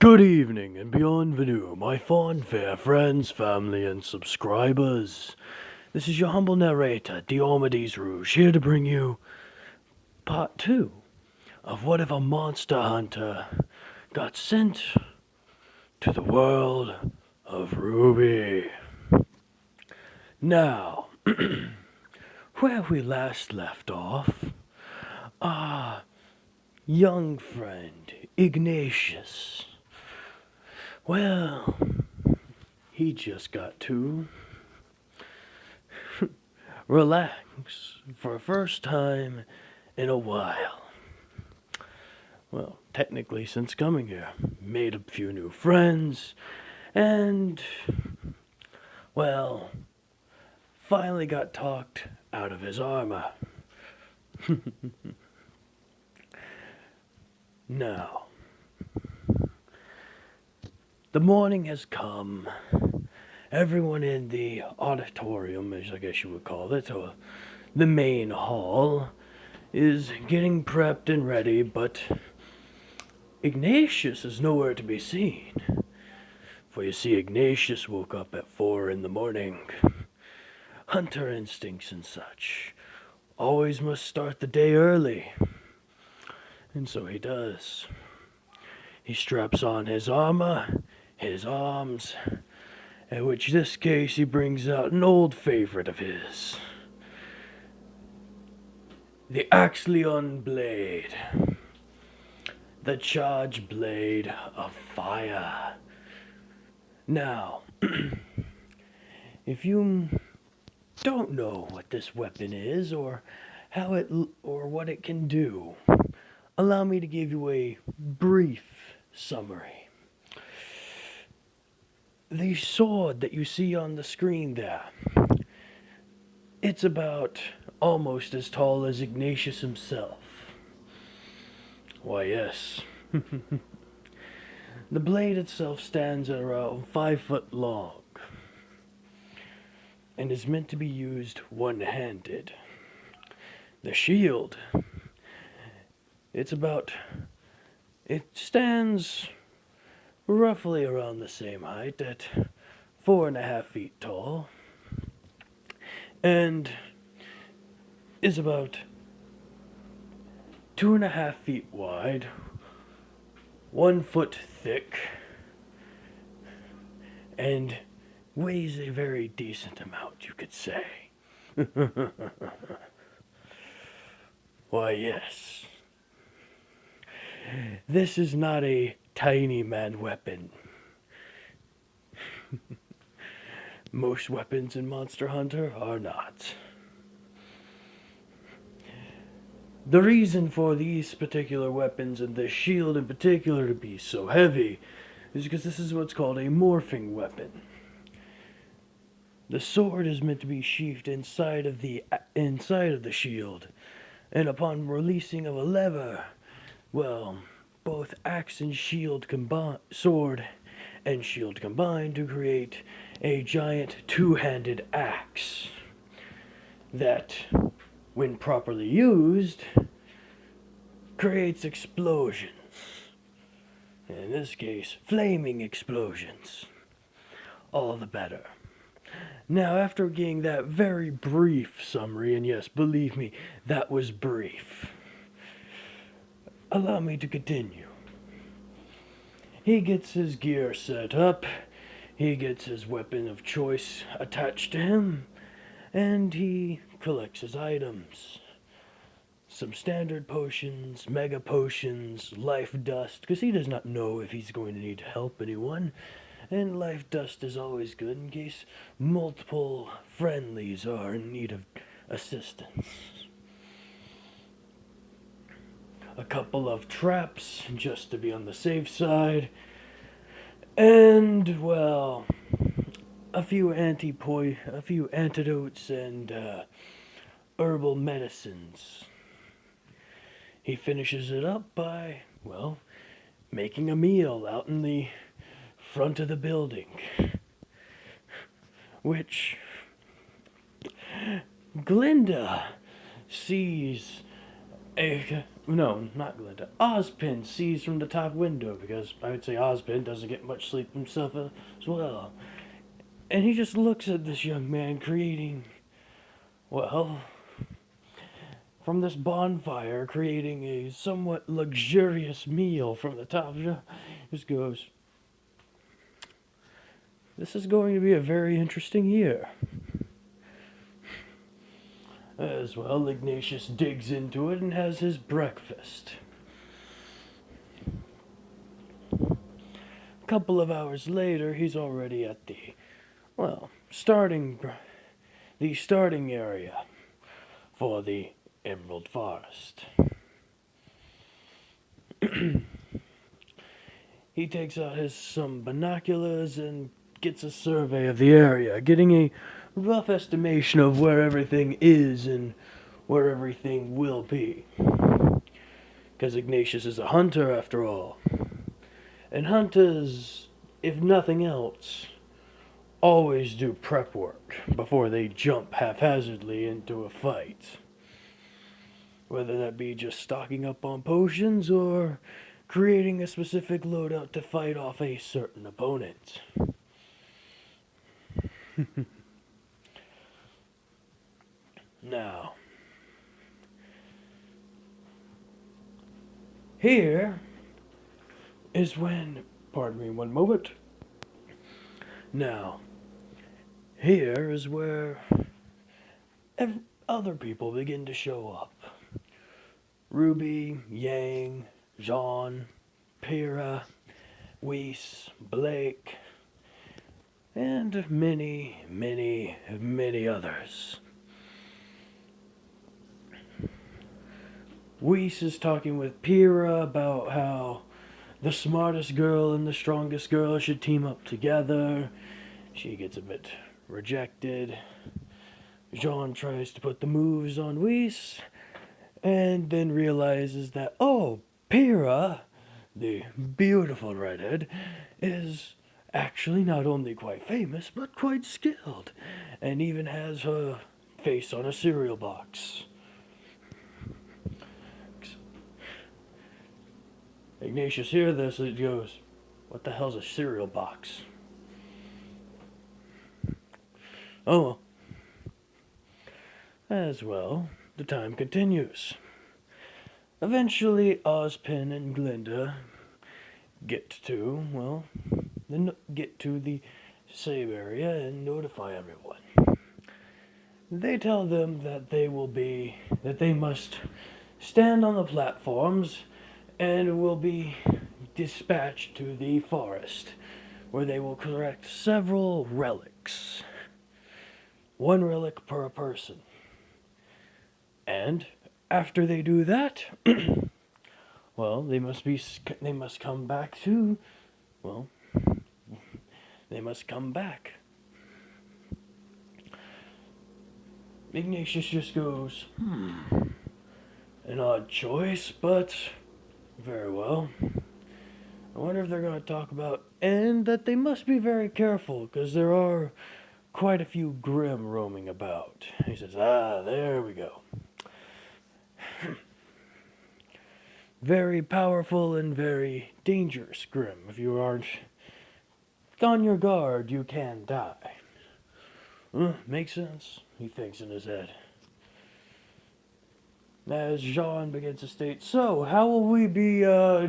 Good evening and bienvenue, my fond fair friends, family, and subscribers. This is your humble narrator, Diomedes Rouge, here to bring you part 2 of What If a Monster Hunter Got Sent to the World of Ruby. Now, where we last left off, our young friend, Ignatius, well, he just got to relax for the first time in a while. Well, technically, since coming here, made a few new friends, and, well, finally got talked out of his armor. Now, the morning has come. Everyone in the auditorium, as I guess you would call it, or the main hall, is getting prepped and ready, but Ignatius is nowhere to be seen. For you see, Ignatius woke up at 4 in the morning. Hunter instincts and such. Always must start the day early. And so he does. He straps on his armor, his arms, in which this case he brings out an old favorite of his. The Axleon Blade. The Charge Blade of Fire. Now, if you don't know what this weapon is, or what it can do, allow me to give you a brief summary. The sword that you see on the screen there, it's about almost as tall as Ignatius himself. Why, yes. The blade itself stands at around 5 foot long and is meant to be used one-handed. The shield, it stands roughly around the same height, at 4.5 feet tall, and is about 2.5 feet wide, 1 foot thick, and weighs a very decent amount, you could say. Why, yes. This is not a tiny man weapon. Most weapons in Monster Hunter are not. The reason for these particular weapons, and this shield in particular, to be so heavy is because this is what's called a morphing weapon. The sword is meant to be sheathed inside of the shield, and upon releasing of a lever, well, both axe and sword and shield combine to create a giant two-handed axe that, when properly used, creates explosions. In this case, flaming explosions. All the better. Now, after getting that very brief summary, and yes, believe me, that was brief, allow me to continue. He gets his gear set up, he gets his weapon of choice attached to him, and he collects his items. Some standard potions, mega potions, life dust, because he does not know if he's going to need to help anyone. And life dust is always good in case multiple friendlies are in need of assistance. A couple of traps, just to be on the safe side. And, well, a few antidotes and herbal medicines. He finishes it up by, well, making a meal out in the front of the building, which Glinda sees No, not Glinda. Ozpin sees from the top window because I would say Ozpin doesn't get much sleep himself as well. And he just looks at this young man creating, well, from this bonfire, creating a somewhat luxurious meal from the top. Just goes, this is going to be a very interesting year. As well, Ignatius digs into it and has his breakfast. A couple of hours later, he's already at starting area for the Emerald Forest. He takes out some binoculars and gets a survey of the area, getting a rough estimation of where everything is and where everything will be. Because Ignatius is a hunter after all. And hunters, if nothing else, always do prep work before they jump haphazardly into a fight. Whether that be just stocking up on potions or creating a specific loadout to fight off a certain opponent. Now, here is when, pardon me one moment. Now, here is where other people begin to show up. Ruby, Yang, Jean, Pyrrha, Weiss, Blake, and many, many, many others. Weiss is talking with Pyrrha about how the smartest girl and the strongest girl should team up together. She gets a bit rejected. Jean tries to put the moves on Weiss, and then realizes that, oh, Pyrrha, the beautiful redhead, is actually not only quite famous, but quite skilled, and even has her face on a cereal box. Ignatius hears this and goes, what the hell's a cereal box? Oh, as well, the time continues. Eventually, Ozpin and Glinda get to the same area and notify everyone. They tell them that they must stand on the platforms and will be dispatched to the forest, where they will collect several relics. One relic per person. And after they do that, well, they must come back. Ignatius just goes, an odd choice, but very well. I wonder if they're going to talk about, and that they must be very careful, because there are quite a few Grimm roaming about. He says, there we go. Very powerful and very dangerous Grimm. If you aren't on your guard, you can die. Makes sense, he thinks in his head. As Jean begins to state, so, how will we be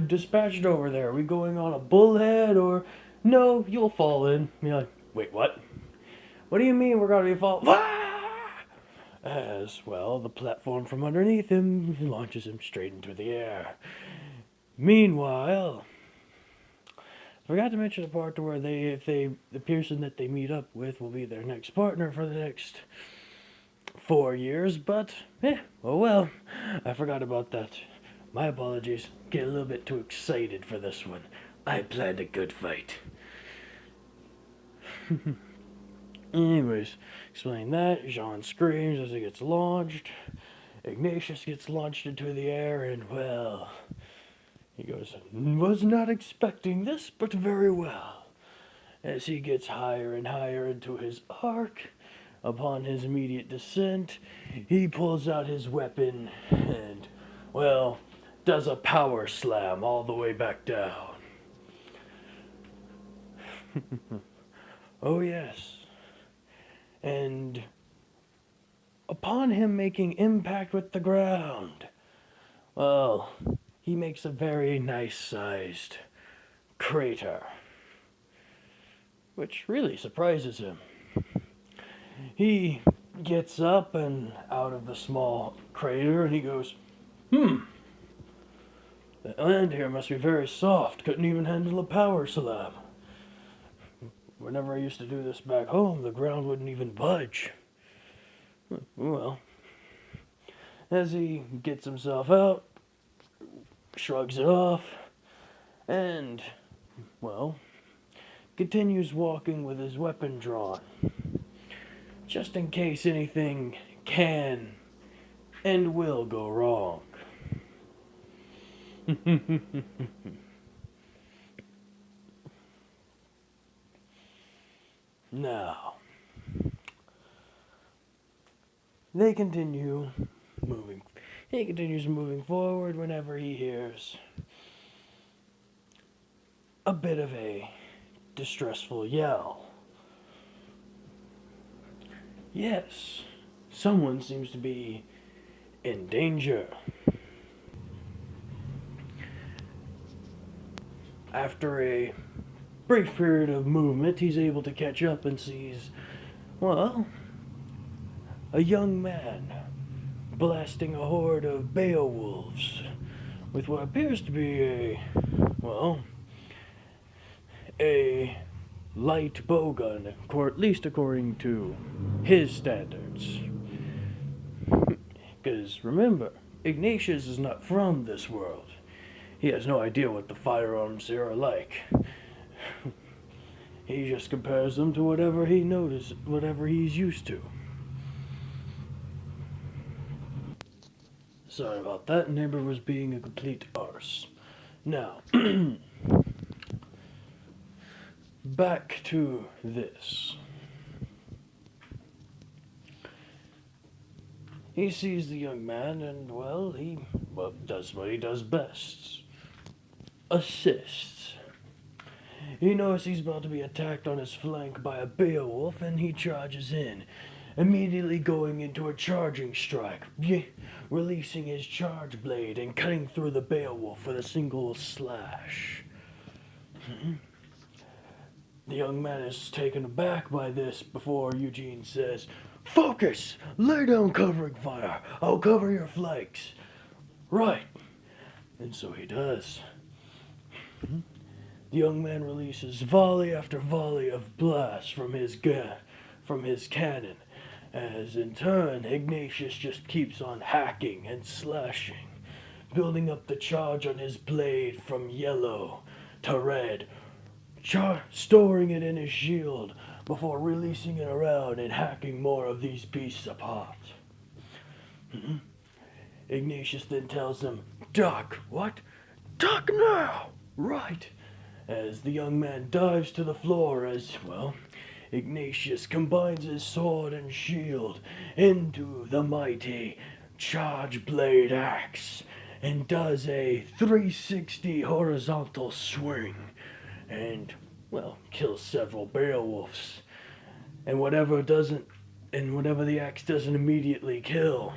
dispatched over there? Are we going on a bullhead, or... No, you'll fall in. You're like, wait, what? What do you mean we're going to be falling? As, well, the platform from underneath him launches him straight into the air. Meanwhile, I forgot to mention the part where the person that they meet up with will be their next partner for the next 4 years, but, oh well, I forgot about that. My apologies. Get a little bit too excited for this one. I planned a good fight. Anyways, explain that. Jean screams as he gets launched. Ignatius gets launched into the air, and, well, he goes, was not expecting this, but very well. As he gets higher and higher into his arc, upon his immediate descent, he pulls out his weapon and, well, does a power slam all the way back down. Oh, yes. And upon him making impact with the ground, well, he makes a very nice sized crater, which really surprises him. He gets up and out of the small crater and he goes, The land here must be very soft. Couldn't even handle a power slam. Whenever I used to do this back home, the ground wouldn't even budge. Well, as he gets himself out, shrugs it off, and, well, continues walking with his weapon drawn, just in case anything can and will go wrong. Now, they continue moving. He continues moving forward whenever he hears a bit of a distressful yell. Yes, someone seems to be in danger. After a brief period of movement, he's able to catch up and sees, well, a young man blasting a horde of Beowulfs with what appears to be a light bowgun, at least according to his standards. Because remember, Ignatius is not from this world. He has no idea what the firearms here are like. He just compares them to whatever he notices, whatever he's used to. Sorry about that, neighbor was being a complete arse. Now, back to this. He sees the young man and, well, he does what he does best. Assists. He knows he's about to be attacked on his flank by a Beowulf and he charges in, immediately going into a charging strike, releasing his charge blade and cutting through the Beowulf with a single slash. The young man is taken aback by this before Eugene says, "Focus! Lay down covering fire! I'll cover your flanks!" Right. And so he does. The young man releases volley after volley of blasts from his cannon, as in turn Ignatius just keeps on hacking and slashing, building up the charge on his blade from yellow to red, storing it in his shield before releasing it around and hacking more of these beasts apart. Ignatius then tells him, "Duck!" "What?" "Duck now!" "Right!" As the young man dives to the floor as, well, Ignatius combines his sword and shield into the mighty charge blade axe and does a 360 horizontal swing and, well, kills several Beowulfs. And whatever the axe doesn't immediately kill,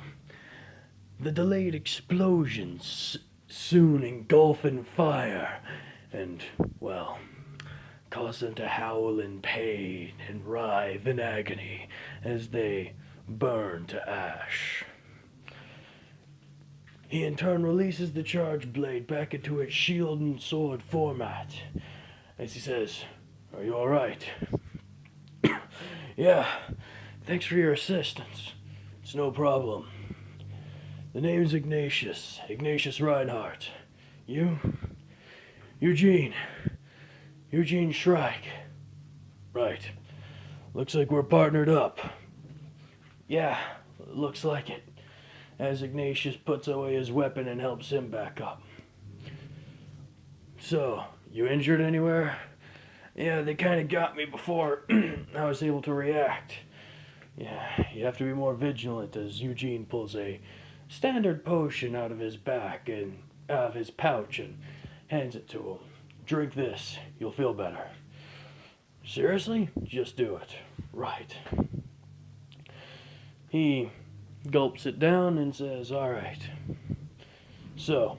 the delayed explosions soon engulf in fire and, well, cause them to howl in pain and writhe in agony as they burn to ash. He in turn releases the charge blade back into its shield and sword format as he says, "Are you alright?" "Yeah, thanks for your assistance. It's no problem. The name's Ignatius Reinhardt. You?" Eugene Shrike." "Right. Looks like we're partnered up." "Yeah, looks like it," as Ignatius puts away his weapon and helps him back up. "So, you injured anywhere?" "Yeah, they kind of got me before I was able to react." "Yeah, you have to be more vigilant," as Eugene pulls a standard potion out of his back and out of his pouch and hands it to him. Drink this, you'll feel better. Seriously? Just do it. Right. He gulps it down and says, all right. So,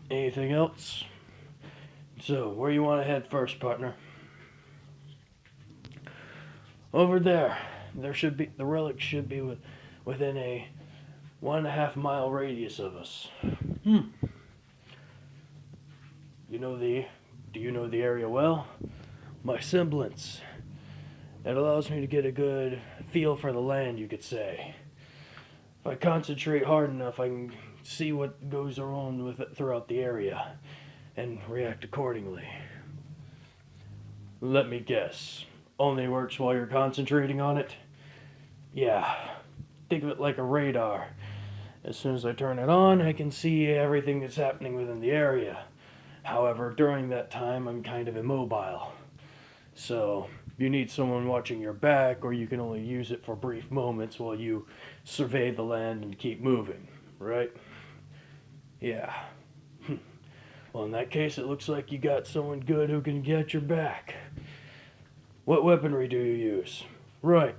anything else? So, where you want to head first, partner? Over there. The relic should be within a 1.5 mile radius of us. Do you know the area well? My semblance. It allows me to get a good feel for the land, you could say. If I concentrate hard enough, I can see what goes on with it throughout the area and react accordingly. Let me guess. Only works while you're concentrating on it? Yeah. Think of it like a radar. As soon as I turn it on, I can see everything that's happening within the area. However, during that time, I'm kind of immobile. So, you need someone watching your back, or you can only use it for brief moments while you survey the land and keep moving, right? Yeah. Well, in that case, it looks like you got someone good who can get your back. What weaponry do you use? Right.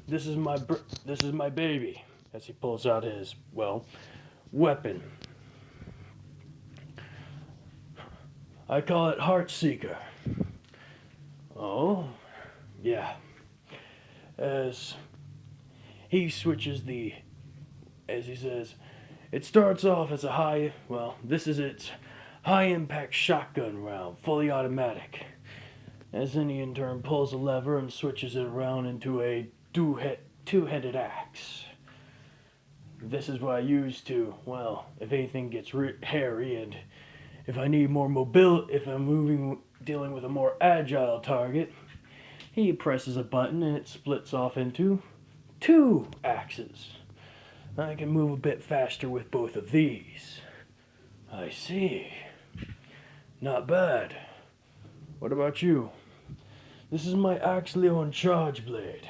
This is my baby, as he pulls out his, weapon. I call it Heartseeker. Oh, yeah. As he switches as he says, it starts off as this is its high-impact shotgun round, fully automatic. As then he in turn pulls a lever and switches it around into a two-headed axe. This is what I use to, if anything gets hairy and if I need more mobility, if I'm dealing with a more agile target, he presses a button and it splits off into 2 axes. I can move a bit faster with both of these. I see. Not bad. What about you? This is my Axleon Charge Blade.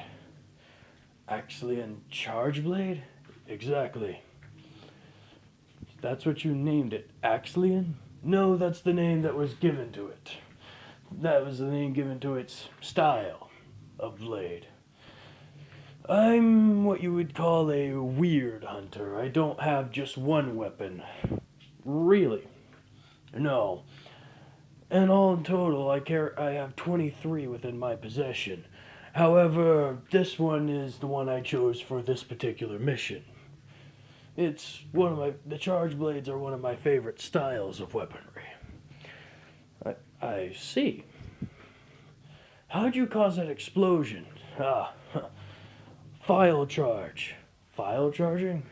Axleon Charge Blade? Exactly. That's what you named it, Axleon? No, that's the name that was given to it. That was the name given to its style of blade. I'm what you would call a weird hunter. I don't have just one weapon. Really? No. And all in total, I have 23 within my possession. However, this one is the one I chose for this particular mission. The charge blades are one of my favorite styles of weaponry. I see. How'd you cause that explosion? File charge. File charging?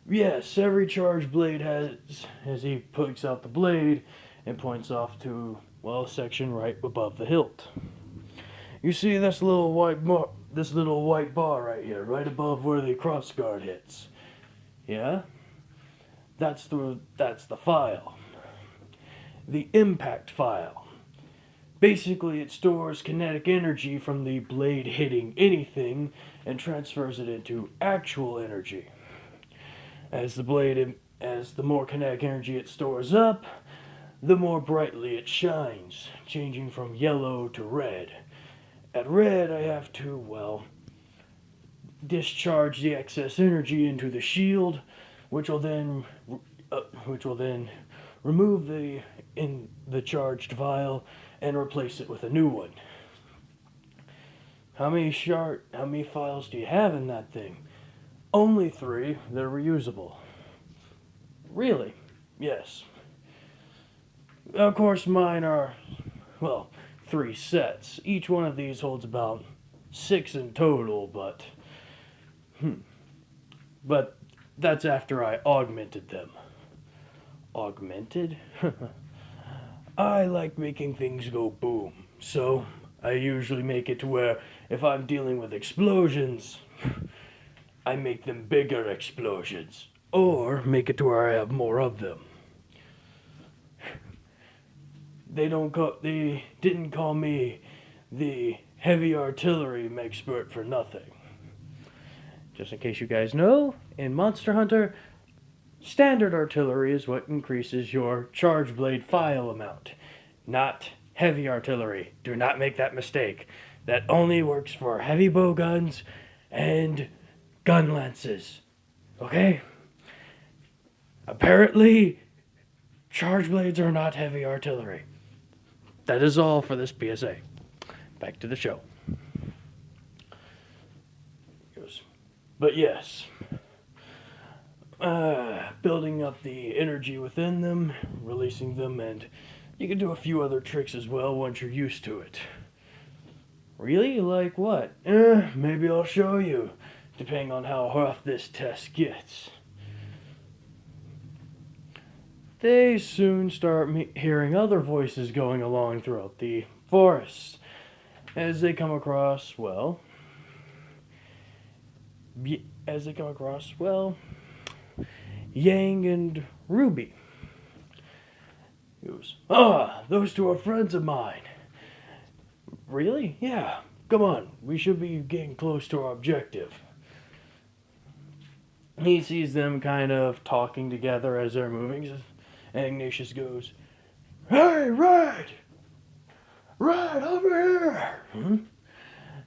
Yes, every charge blade has, as he picks out the blade and points off to, a section right above the hilt. You see this little white bar right here, right above where the crossguard hits. Yeah? That's the file. The impact file. Basically, it stores kinetic energy from the blade hitting anything and transfers it into actual energy. As the more kinetic energy it stores up, the more brightly it shines, changing from yellow to red. At red, I have to, discharge the excess energy into the shield, which will then remove the charged vial and replace it with a new one. How many files do you have in that thing? Only 3. They're reusable. Really? Yes. Of course, mine are, 3 sets. Each one of these holds about 6 in total, but that's after I augmented them. Augmented? I like making things go boom, so I usually make it to where if I'm dealing with explosions, I make them bigger explosions, or make it to where I have more of them. They didn't call me the heavy artillery expert for nothing. Just in case you guys know, in Monster Hunter, standard artillery is what increases your charge blade file amount, not heavy artillery. Do not make that mistake. That only works for heavy bow guns and gun lances. Okay? Apparently, charge blades are not heavy artillery. That is all for this PSA. Back to the show. But yes, building up the energy within them, releasing them, and you can do a few other tricks as well once you're used to it. Really? Like what? Maybe I'll show you, depending on how rough this test gets. They soon start hearing other voices going along throughout the forest as they come across, well, Yang and Ruby. He goes, those two are friends of mine. Really? Yeah. Come on, we should be getting close to our objective. He sees them kind of talking together as they're moving, and Ignatius goes, "Hey, Red! Red, over here!"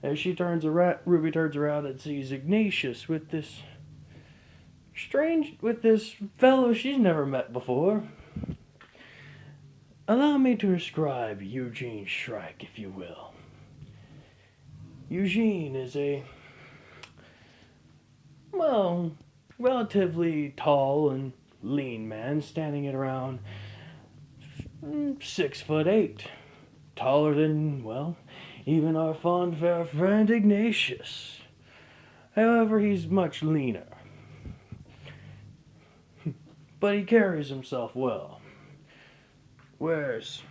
As Ruby turns around and sees Ignatius with this fellow she's never met before. Allow me to describe Eugene Shrike, if you will. Eugene is a, well, relatively tall and lean man standing at around 6'8", taller than, well, even our fond fair friend Ignatius. However, he's much leaner. But he carries himself well. Wears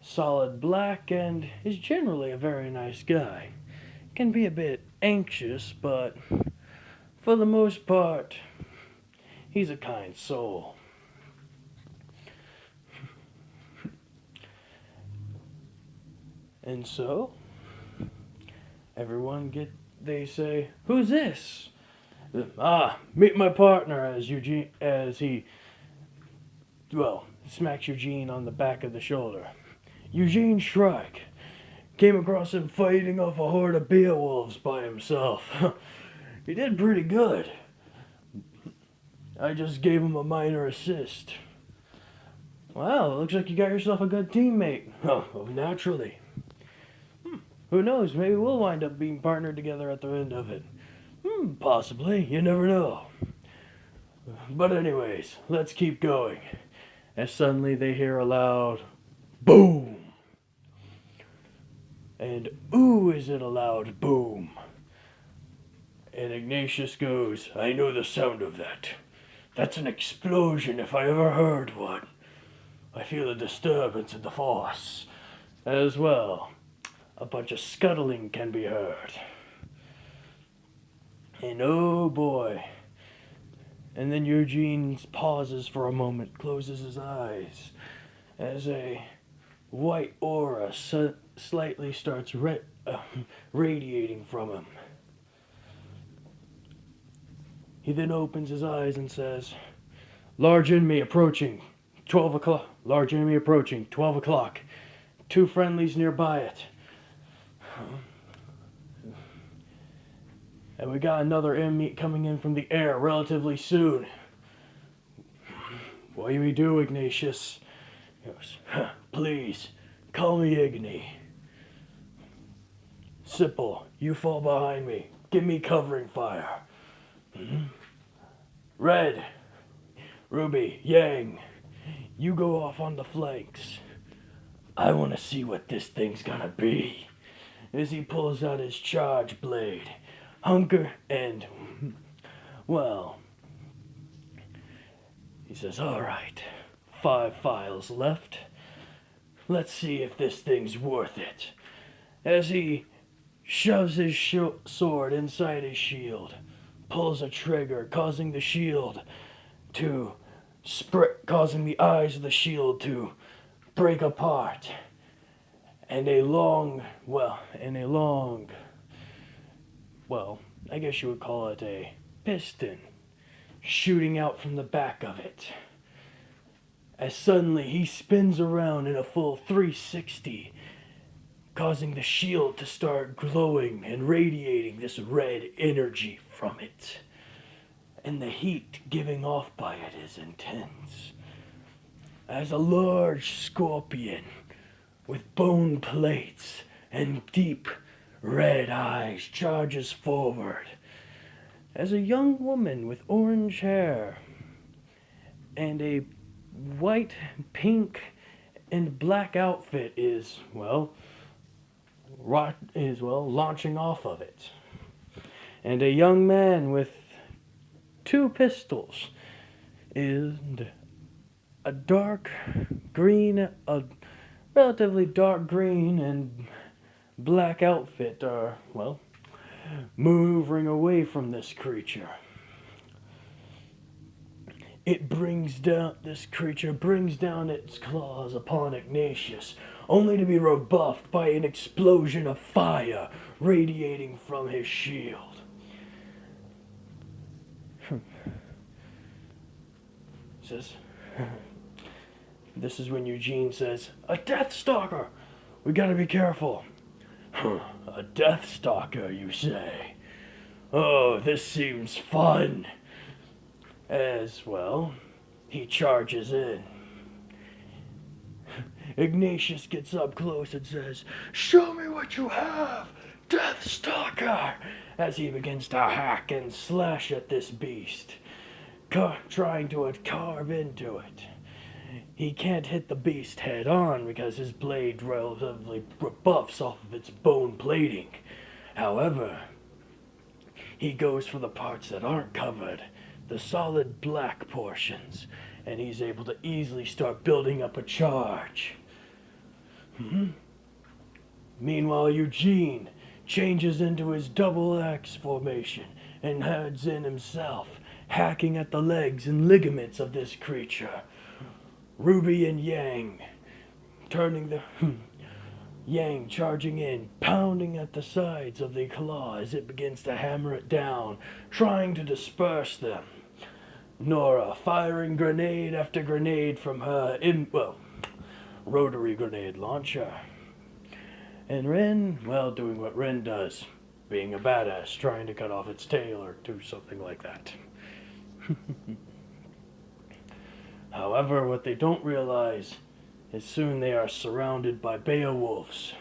solid black and is generally a very nice guy. Can be a bit anxious, but for the most part, he's a kind soul. And so, they say, "Who's this?" Meet my partner, as he smacks Eugene on the back of the shoulder. Eugene Shrike. Came across him fighting off a horde of Beowulfs by himself. He did pretty good. I just gave him a minor assist. Wow, looks like you got yourself a good teammate. Oh, naturally. Who knows, maybe we'll wind up being partnered together at the end of it. Possibly, you never know. But anyways, let's keep going. As suddenly they hear a loud boom. And ooh, is it a loud boom. And Ignatius goes, "I know the sound of that. That's an explosion if I ever heard one. I feel a disturbance in the force. As well, a bunch of scuttling can be heard. And oh boy." And then Eugene pauses for a moment, closes his eyes, as a white aura slightly starts radiating from him. He then opens his eyes and says, "Large enemy approaching, 12 o'clock. Large enemy approaching, 12 o'clock. Two friendlies nearby it. And we got another enemy coming in from the air relatively soon." "What do we do, Ignatius?" He goes, "Please, call me Igni. Simple, you fall behind me. Give me covering fire. Red, Ruby, Yang, you go off on the flanks. I want to see what this thing's gonna be." As he pulls out his charge blade, and, well, he says, "All right, 5 files left. Let's see if this thing's worth it." As he shoves his sword inside his shield, pulls a trigger, causing the eyes of the shield to break apart, and I guess you would call it a piston, shooting out from the back of it. As suddenly he spins around in a full 360, causing the shield to start glowing and radiating this red energy from it. And the heat giving off by it is intense. As a large scorpion with bone plates and deep red eyes charges forward, as a young woman with orange hair and a white, pink, and black outfit is launching off of it. And a young man with 2 pistols and a relatively dark green and black outfit are, moving away from this creature. This creature brings down its claws upon Ignatius, only to be rebuffed by an explosion of fire radiating from his shield. This is when Eugene says, "A Death Stalker! We gotta be careful." A Death Stalker, you say? Oh, this seems fun. As he charges in. Ignatius gets up close and says, "Show me what you have, Death Stalker!" As he begins to hack and slash at this beast, trying to carve into it. He can't hit the beast head on because his blade relatively rebuffs off of its bone plating. However, he goes for the parts that aren't covered, the solid black portions, and he's able to easily start building up a charge. Meanwhile, Eugene changes into his double X formation and heads in himself, hacking at the legs and ligaments of this creature. Ruby and Yang Yang charging in, pounding at the sides of the claw as it begins to hammer it down, trying to disperse them. Nora firing grenade after grenade from her rotary grenade launcher. And Ren, doing what Ren does, being a badass, trying to cut off its tail or do something like that. However, what they don't realize is soon they are surrounded by Beowulfs.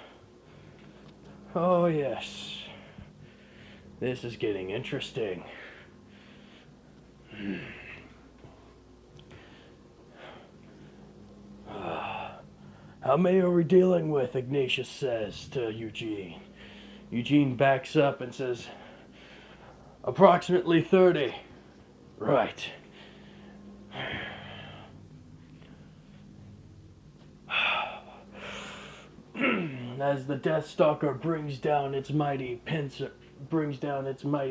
Oh yes, this is getting interesting. How many are we dealing with? Ignatius says to Eugene. Eugene backs up and says, approximately 30. Right. As the Death Stalker brings down its mighty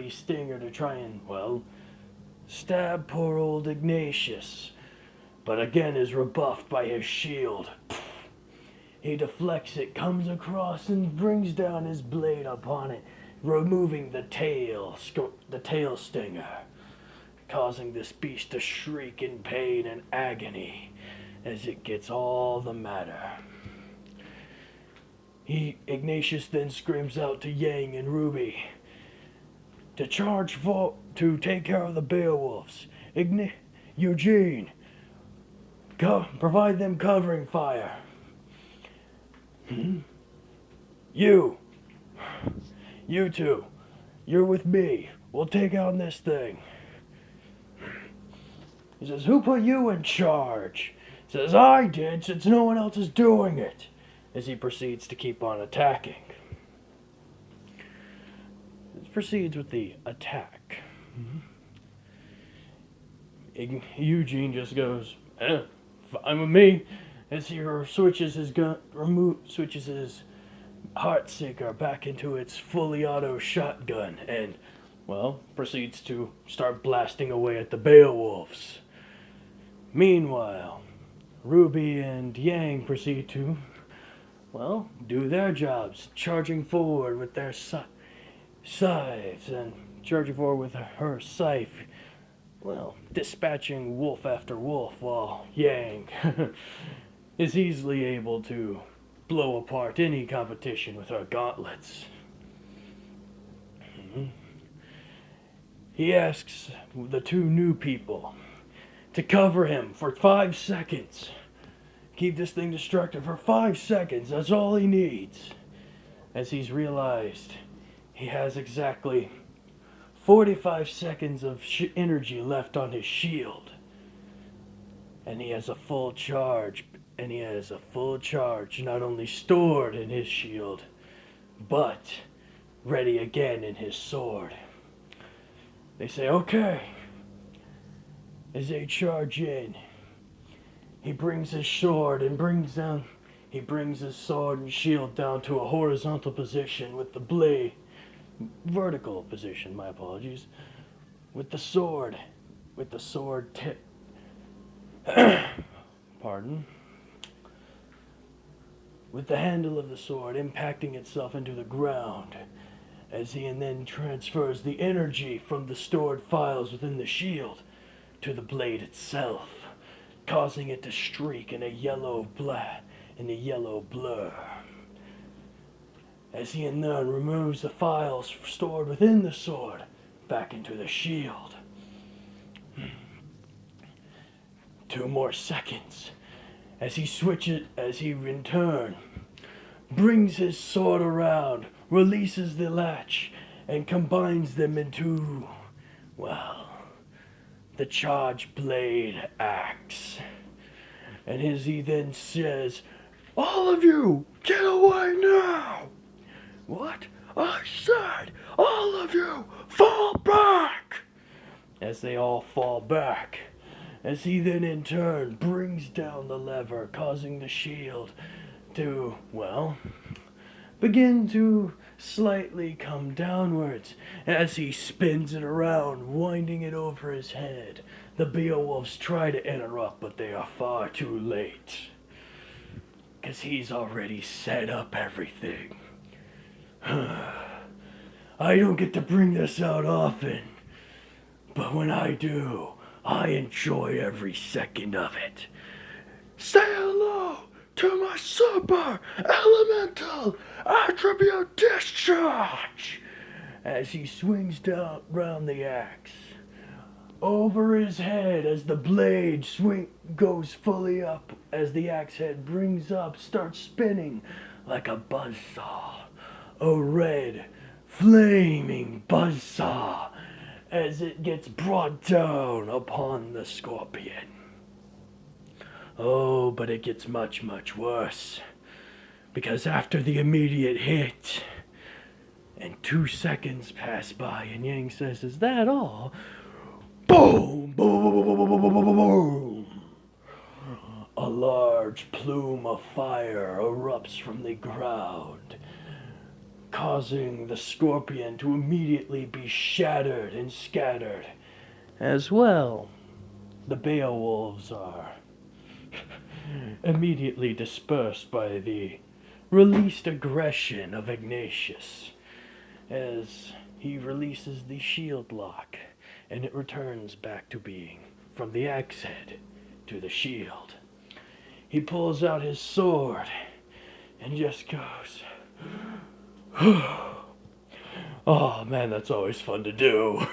stinger to try and, stab poor old Ignatius, but again is rebuffed by his shield. He deflects it, comes across, and brings down his blade upon it, removing the tail stinger, causing this beast to shriek in pain and agony as it gets all the matter. Ignatius then screams out to Yang and Ruby to to take care of the Beowulfs. Eugene, provide them covering fire. You two, you're with me. We'll take on this thing. He says, who put you in charge? He says, I did, since no one else is doing it. As he proceeds to keep on attacking. It proceeds with the attack. Eugene just goes, fine with me, as he switches his Heartseeker back into its fully auto shotgun and, proceeds to start blasting away at the Beowulfs. Meanwhile, Ruby and Yang proceed to do their jobs, charging forward with their scythes and charging forward with her scythe, well, dispatching wolf after wolf, while Yang is easily able to blow apart any competition with her gauntlets. He asks the two new people to cover him for 5 seconds. Keep this thing destructive for 5 seconds, that's all he needs. As he's realized he has exactly 45 seconds of energy left on his shield. And he has a full charge. And he has a full charge not only stored in his shield, but ready again in his sword. They say, okay. As they charge in, he brings his sword and he brings his sword and shield down to a horizontal position with the blade, vertical position, my apologies, with the sword tip, pardon, with the handle of the sword impacting itself into the ground, as he and then transfers the energy from the stored files within the shield to the blade itself, causing it to streak in a yellow blur. As he and then removes the files stored within the sword back into the shield. 2 more seconds. As he in turn brings his sword around, releases the latch, and combines them into, well, the charged blade axe. And as he then says, all of you, get away now! What? I said, all of you, fall back! As they all fall back, as he then in turn brings down the lever, causing the shield to, well, begin to slightly come downwards as he spins it around, winding it over his head. The Beowulfs try to interrupt, but they are far too late, because he's already set up everything. I don't get to bring this out often, but when I do, I enjoy every second of it. Say hello to my super elemental attribute discharge! As he swings down round the axe over his head, as the blade goes fully up, as the axe head brings up, starts spinning like a buzzsaw, a red flaming buzzsaw, as it gets brought down upon the scorpion. Oh, but it gets much, much worse. Because after the immediate hit, and 2 seconds pass by, and Yang says, is that all? Boom! Boom! Boom! Boom! Boom! Boom! Boom! A large plume of fire erupts from the ground, causing the scorpion to immediately be shattered and scattered. As well, the Beowulfs are immediately dispersed by the released aggression of Ignatius, as he releases the shield lock, and it returns back to being from the axe head to the shield. He pulls out his sword and just goes, oh man, that's always fun to do.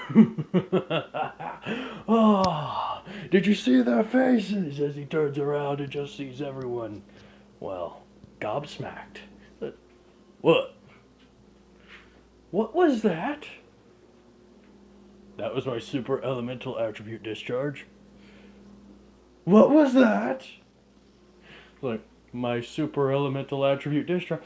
Oh, did you see their faces as he turns around and just sees everyone, well, gobsmacked. What? What was that? That was my super elemental attribute discharge. What was that? Like, my super elemental attribute discharge.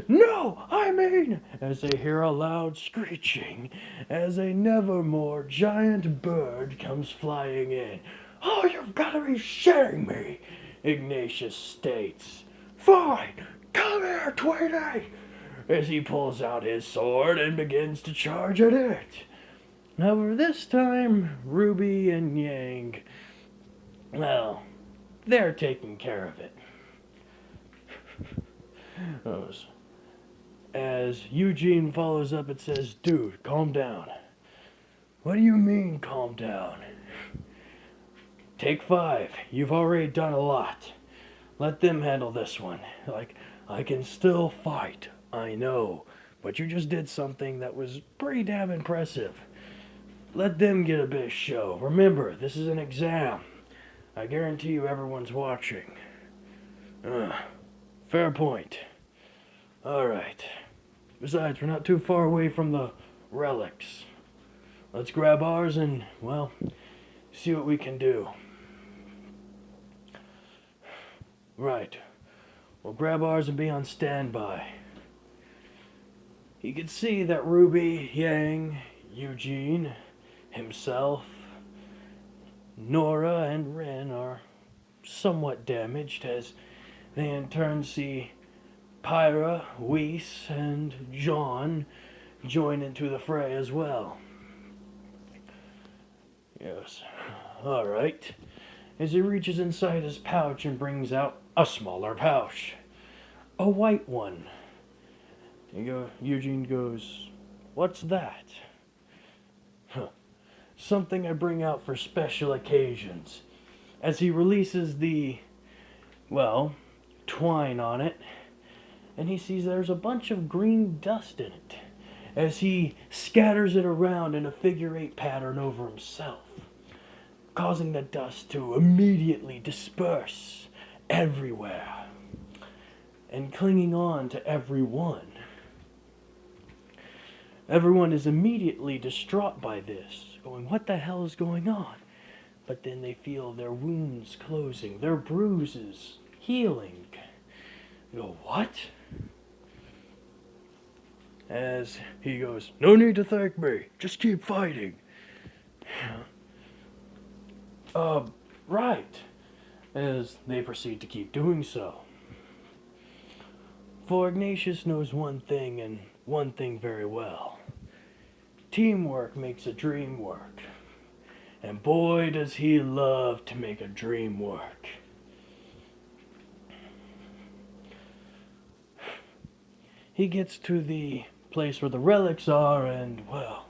No, I mean, as they hear a loud screeching, as a nevermore giant bird comes flying in. Oh, you've got to be shitting me, Ignatius states. Fine, come here, Tweety, as he pulls out his sword and begins to charge at it. However, this time, Ruby and Yang, well, they're taking care of it. As Eugene follows up, it says, dude, calm down. What do you mean, calm down? Take 5. You've already done a lot. Let them handle this one. Like, I can still fight, I know. But you just did something that was pretty damn impressive. Let them get a bit of show. Remember, this is an exam. I guarantee you everyone's watching. Fair point. Alright. Besides, we're not too far away from the relics. Let's grab ours and, well, see what we can do. Right. We'll grab ours and be on standby. You can see that Ruby, Yang, Eugene, himself, Nora, and Ren are somewhat damaged as they in turn see Pyra, Weiss, and John join into the fray as well. Yes. Alright. As he reaches inside his pouch and brings out a smaller pouch. A white one. Eugene goes, "What's that?" Something I bring out for special occasions. As he releases the, well, twine on it, and he sees there's a bunch of green dust in it. As he scatters it around in a figure-8 pattern over himself, causing the dust to immediately disperse everywhere and clinging on to everyone. Everyone is immediately distraught by this, going, what the hell is going on? But then they feel their wounds closing, their bruises healing. They go, what? As he goes, no need to thank me, just keep fighting. Right. As they proceed to keep doing so. For Ignatius knows one thing, and one thing very well. Teamwork makes a dream work. And boy, does he love to make a dream work. He gets to the place where the relics are, and, well,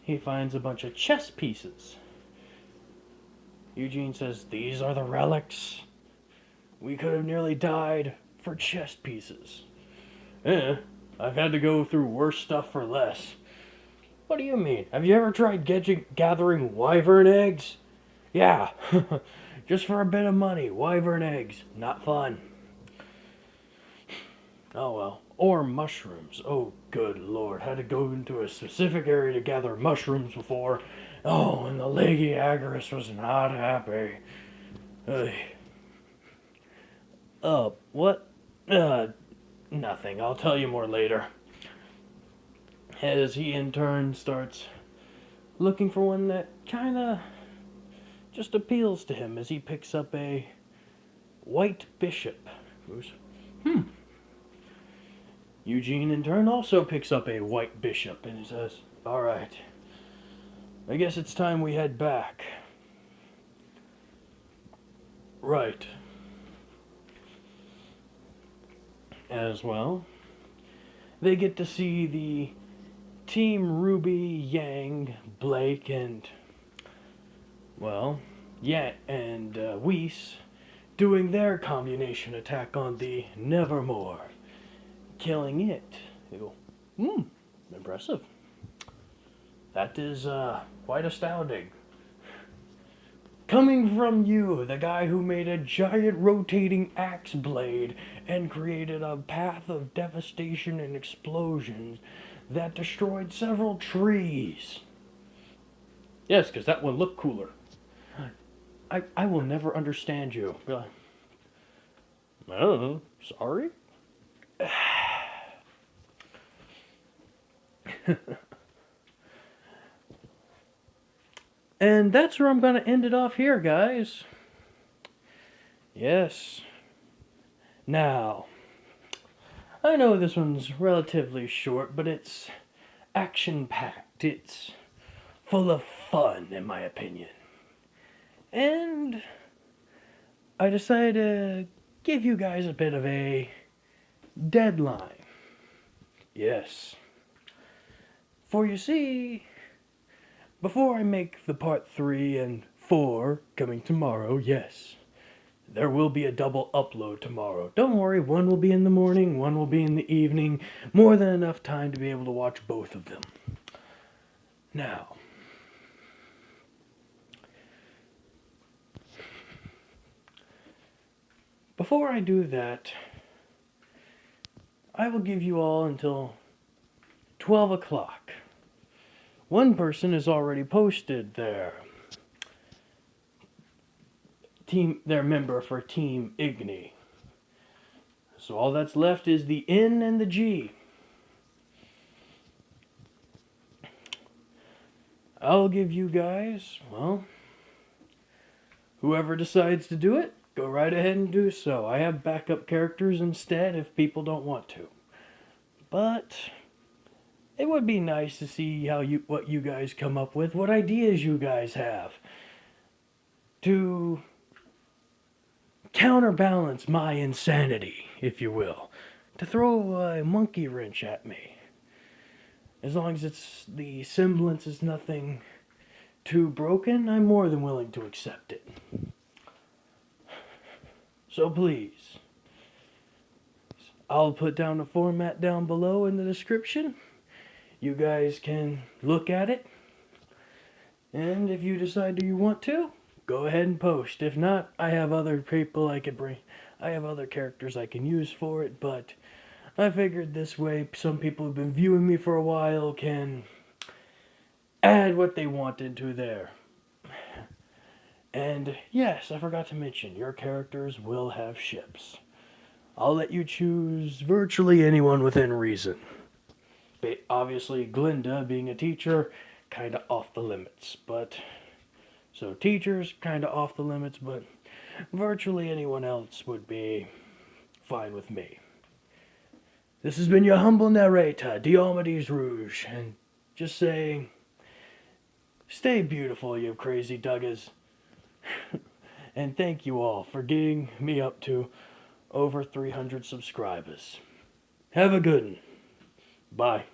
he finds a bunch of chess pieces. Eugene says, these are the relics? We could have nearly died for chess pieces. I've had to go through worse stuff for less. What do you mean? Have you ever tried gathering wyvern eggs? Yeah, just for a bit of money. Wyvern eggs, not fun. Oh well. Or mushrooms. Oh, good lord. Had to go into a specific area to gather mushrooms before. Oh, and the Lady Agorist was not happy. What? Nothing. I'll tell you more later. As he in turn starts looking for one that kinda just appeals to him as he picks up a white bishop. Goes, Eugene in turn also picks up a white bishop and he says, alright, I guess it's time we head back. Right. As well, they get to see the Team Ruby, Yang, Blake, and, well, Weiss doing their combination attack on the Nevermore, killing it. They go, impressive. That is quite astounding. Coming from you, the guy who made a giant rotating axe blade and created a path of devastation and explosions that destroyed several trees. Yes, because that one looked cooler. I will never understand you. Be like, oh, sorry? And that's where I'm going to end it off here, guys. Yes. Now, I know this one's relatively short, but it's action-packed. It's full of fun, in my opinion. And I decided to give you guys a bit of a deadline. Yes. For you see, before I make the part 3 and 4 coming tomorrow, yes, there will be a double upload tomorrow. Don't worry, one will be in the morning, one will be in the evening. More than enough time to be able to watch both of them. Now, before I do that, I will give you all until 12 o'clock. One person has already posted their member for Team Igni. So all that's left is the N and the G. I'll give you guys, well, whoever decides to do it, go right ahead and do so. I have backup characters instead if people don't want to. But it would be nice to see what you guys come up with, what ideas you guys have to counterbalance my insanity, if you will. To throw a monkey wrench at me. As long as the semblance is nothing too broken, I'm more than willing to accept it. So please, I'll put down the format down below in the description. You guys can look at it. And if you decide you want to, go ahead and post. If not, I have other people I could bring. I have other characters I can use for it, but I figured this way some people who've been viewing me for a while can add what they wanted to there. And yes, I forgot to mention, your characters will have ships. I'll let you choose virtually anyone within reason. Obviously, Glinda, being a teacher, kind of off the limits. So teachers, kind of off the limits, but virtually anyone else would be fine with me. This has been your humble narrator, Diomedes Rouge, and just saying, stay beautiful, you crazy duggers. And thank you all for getting me up to over 300 subscribers. Have a good one. Bye.